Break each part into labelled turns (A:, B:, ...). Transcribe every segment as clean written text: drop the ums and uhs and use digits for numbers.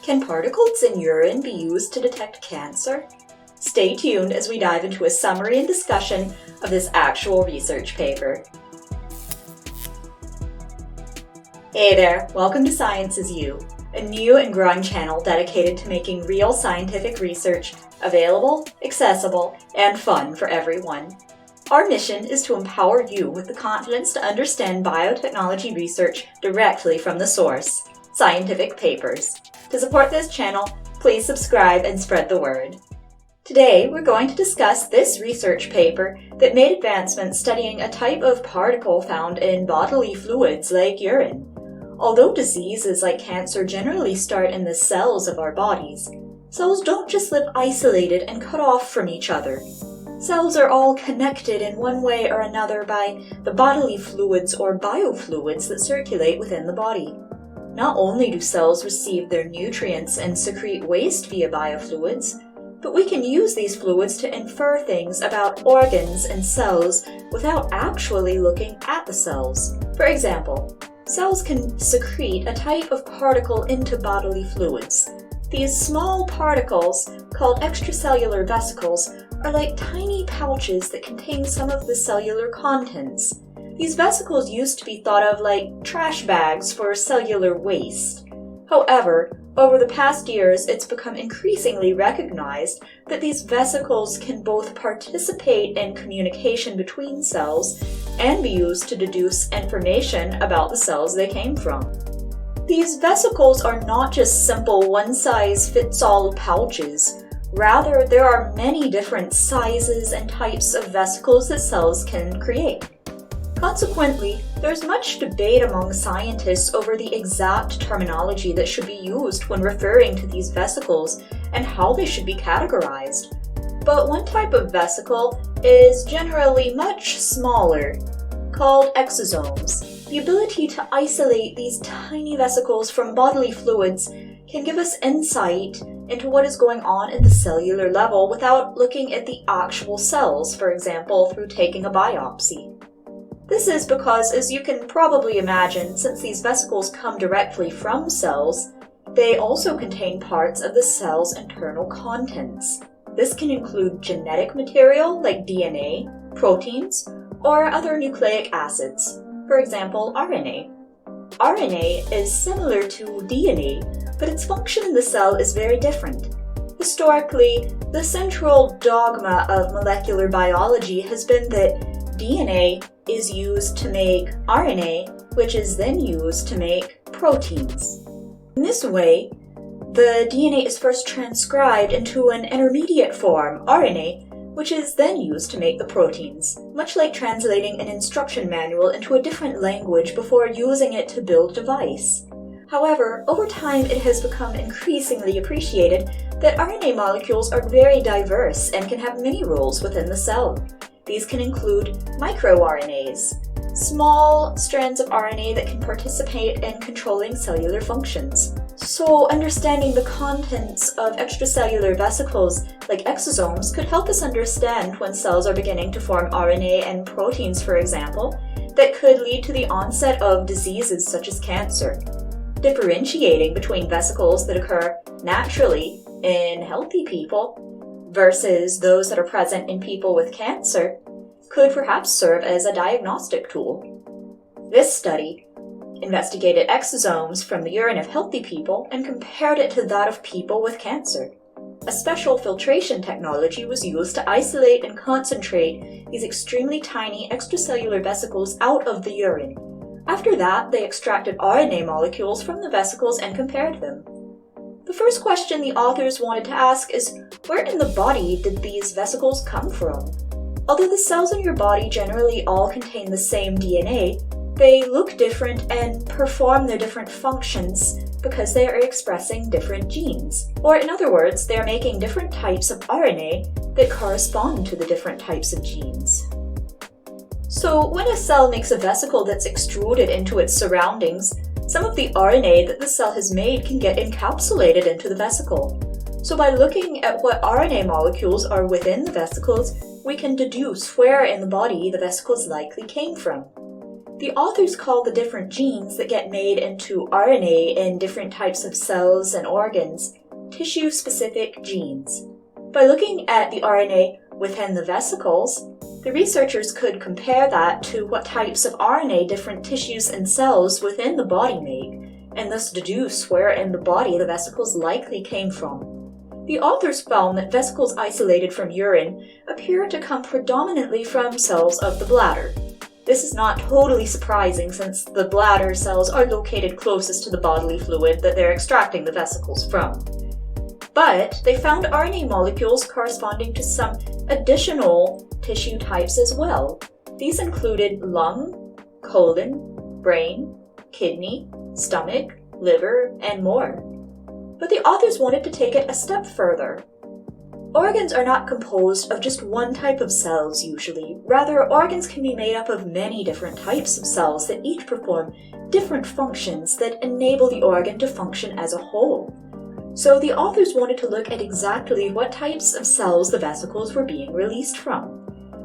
A: Can particles in urine be used to detect cancer? Stay tuned as we dive into a summary and discussion of this actual research paper. Hey there, welcome to Science is You, a new and growing channel dedicated to making real scientific research available, accessible, and fun for everyone. Our mission is to empower you with the confidence to understand biotechnology research directly from the source, scientific papers. To support this channel, please subscribe and spread the word. Today, we're going to discuss this research paper that made advancements studying a type of particle found in bodily fluids like urine. Although diseases like cancer generally start in the cells of our bodies, cells don't just live isolated and cut off from each other. Cells are all connected in one way or another by the bodily fluids or biofluids that circulate within the body. Not only do cells receive their nutrients and secrete waste via biofluids, but we can use these fluids to infer things about organs and cells without actually looking at the cells. For example, cells can secrete a type of particle into bodily fluids. These small particles, called extracellular vesicles, are like tiny pouches that contain some of the cellular contents. These vesicles used to be thought of like trash bags for cellular waste. However, over the past years, it's become increasingly recognized that these vesicles can both participate in communication between cells and be used to deduce information about the cells they came from. These vesicles are not just simple one-size-fits-all pouches. Rather, there are many different sizes and types of vesicles that cells can create. Consequently, there's much debate among scientists over the exact terminology that should be used when referring to these vesicles and how they should be categorized. But one type of vesicle is generally much smaller, called exosomes. The ability to isolate these tiny vesicles from bodily fluids can give us insight into what is going on at the cellular level without looking at the actual cells, for example, through taking a biopsy. This is because, as you can probably imagine, since these vesicles come directly from cells, they also contain parts of the cell's internal contents. This can include genetic material like DNA, proteins, or other nucleic acids, for example, RNA. RNA is similar to DNA, but its function in the cell is very different. Historically, the central dogma of molecular biology has been that DNA is used to make RNA, which is then used to make proteins. In this way, the DNA is first transcribed into an intermediate form, RNA, which is then used to make the proteins, much like translating an instruction manual into a different language before using it to build a device. However, over time it has become increasingly appreciated that RNA molecules are very diverse and can have many roles within the cell. These can include microRNAs, small strands of RNA that can participate in controlling cellular functions. So, understanding the contents of extracellular vesicles like exosomes could help us understand when cells are beginning to form RNA and proteins, for example, that could lead to the onset of diseases such as cancer. Differentiating between vesicles that occur naturally in healthy people versus those that are present in people with cancer could perhaps serve as a diagnostic tool. This study investigated exosomes from the urine of healthy people and compared it to that of people with cancer. A special filtration technology was used to isolate and concentrate these extremely tiny extracellular vesicles out of the urine. After that, they extracted RNA molecules from the vesicles and compared them. The first question the authors wanted to ask is, where in the body did these vesicles come from? Although the cells in your body generally all contain the same DNA, they look different and perform their different functions because they are expressing different genes. Or in other words, they are making different types of RNA that correspond to the different types of genes. So when a cell makes a vesicle that's extruded into its surroundings, some of the RNA that the cell has made can get encapsulated into the vesicle. So by looking at what RNA molecules are within the vesicles, we can deduce where in the body the vesicles likely came from. The authors call the different genes that get made into RNA in different types of cells and organs tissue-specific genes. By looking at the RNA within the vesicles, the researchers could compare that to what types of RNA different tissues and cells within the body make, and thus deduce where in the body the vesicles likely came from. The authors found that vesicles isolated from urine appear to come predominantly from cells of the bladder. This is not totally surprising since the bladder cells are located closest to the bodily fluid that they're extracting the vesicles from. But they found RNA molecules corresponding to some additional tissue types as well. These included lung, colon, brain, kidney, stomach, liver, and more. But the authors wanted to take it a step further. Organs are not composed of just one type of cells usually. Rather, organs can be made up of many different types of cells that each perform different functions that enable the organ to function as a whole. So the authors wanted to look at exactly what types of cells the vesicles were being released from.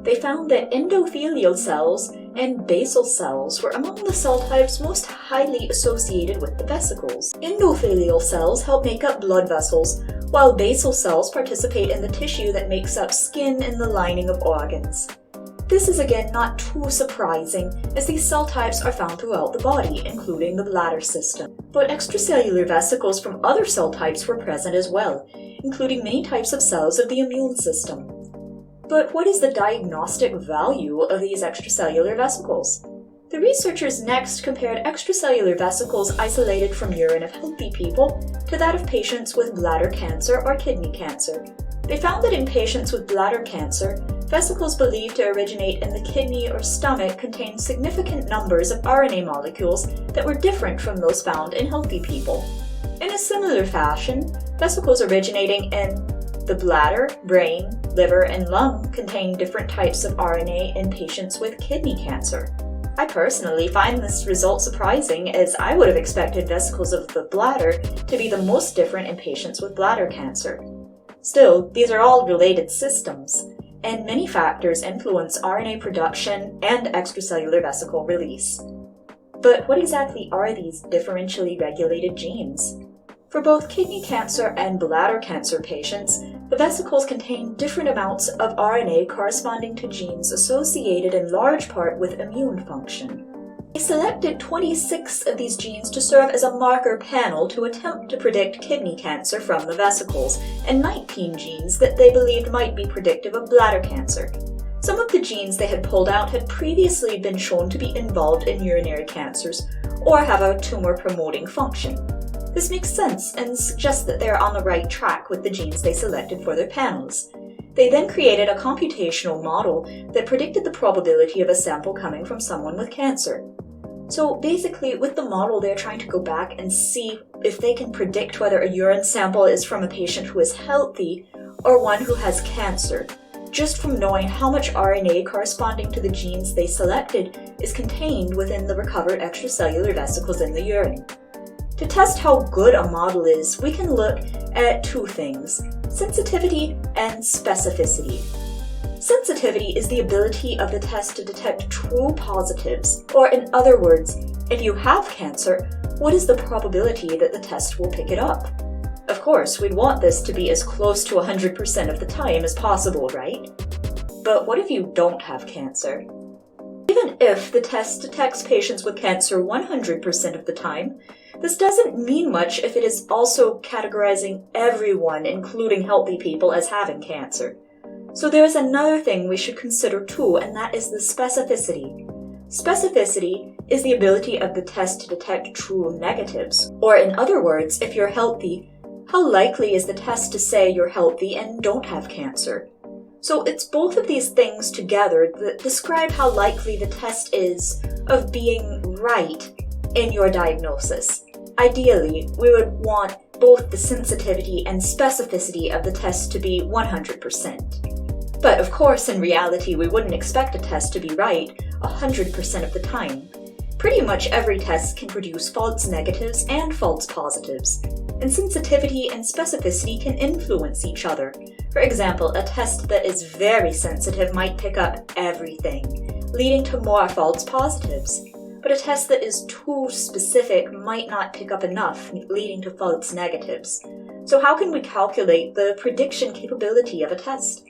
A: They found that endothelial cells and basal cells were among the cell types most highly associated with the vesicles. Endothelial cells help make up blood vessels, while basal cells participate in the tissue that makes up skin and the lining of organs. This is again not too surprising, as these cell types are found throughout the body, including the bladder system. But extracellular vesicles from other cell types were present as well, including many types of cells of the immune system. But what is the diagnostic value of these extracellular vesicles? The researchers next compared extracellular vesicles isolated from urine of healthy people to that of patients with bladder cancer or kidney cancer. They found that in patients with bladder cancer, vesicles believed to originate in the kidney or stomach contained significant numbers of RNA molecules that were different from those found in healthy people. In a similar fashion, vesicles originating in the bladder, brain, liver, and lung contain different types of RNA in patients with kidney cancer. I personally find this result surprising, as I would have expected vesicles of the bladder to be the most different in patients with bladder cancer. Still, these are all related systems, and many factors influence RNA production and extracellular vesicle release. But what exactly are these differentially regulated genes? For both kidney cancer and bladder cancer patients, the vesicles contain different amounts of RNA corresponding to genes associated in large part with immune function. They selected 26 of these genes to serve as a marker panel to attempt to predict kidney cancer from the vesicles, and 19 genes that they believed might be predictive of bladder cancer. Some of the genes they had pulled out had previously been shown to be involved in urinary cancers or have a tumor-promoting function. This makes sense and suggests that they are on the right track with the genes they selected for their panels. They then created a computational model that predicted the probability of a sample coming from someone with cancer. So basically, with the model, they're trying to go back and see if they can predict whether a urine sample is from a patient who is healthy or one who has cancer, just from knowing how much RNA corresponding to the genes they selected is contained within the recovered extracellular vesicles in the urine. To test how good a model is, we can look at two things: sensitivity and specificity. Sensitivity is the ability of the test to detect true positives, or in other words, if you have cancer, what is the probability that the test will pick it up? Of course, we'd want this to be as close to 100% of the time as possible, right? But what if you don't have cancer? Even if the test detects patients with cancer 100% of the time, this doesn't mean much if it is also categorizing everyone, including healthy people, as having cancer. So there is another thing we should consider too, and that is the specificity. Specificity is the ability of the test to detect true negatives. Or in other words, if you're healthy, how likely is the test to say you're healthy and don't have cancer? So it's both of these things together that describe how likely the test is of being right in your diagnosis. Ideally, we would want both the sensitivity and specificity of the test to be 100%. But of course, in reality, we wouldn't expect a test to be right 100% of the time. Pretty much every test can produce false negatives and false positives, and sensitivity and specificity can influence each other. For example, a test that is very sensitive might pick up everything, leading to more false positives. but a test that is too specific might not pick up enough, leading to false negatives. So how can we calculate the prediction capability of a test?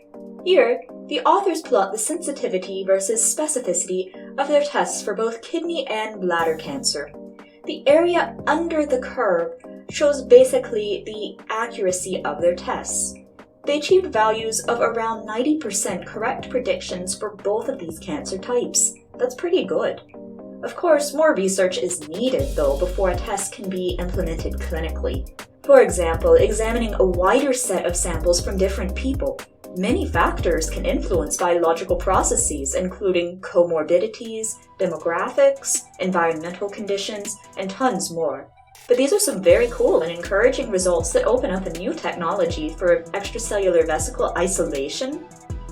A: Here, the authors plot the sensitivity versus specificity of their tests for both kidney and bladder cancer. The area under the curve shows basically the accuracy of their tests. They achieved values of around 90% correct predictions for both of these cancer types. That's pretty good. Of course, more research is needed, though, before a test can be implemented clinically. For example, examining a wider set of samples from different people. Many factors can influence biological processes, including comorbidities, demographics, environmental conditions, and tons more. But these are some very cool and encouraging results that open up a new technology for extracellular vesicle isolation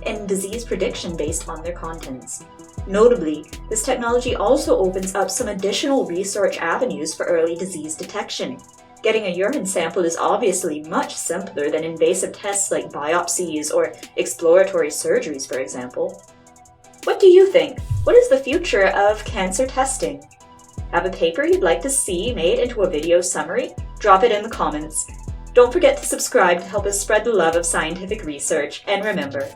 A: and disease prediction based on their contents. Notably, this technology also opens up some additional research avenues for early disease detection. Getting a urine sample is obviously much simpler than invasive tests like biopsies or exploratory surgeries, for example. What do you think? What is the future of cancer testing? Have a paper you'd like to see made into a video summary? Drop it in the comments. Don't forget to subscribe to help us spread the love of scientific research, and remember,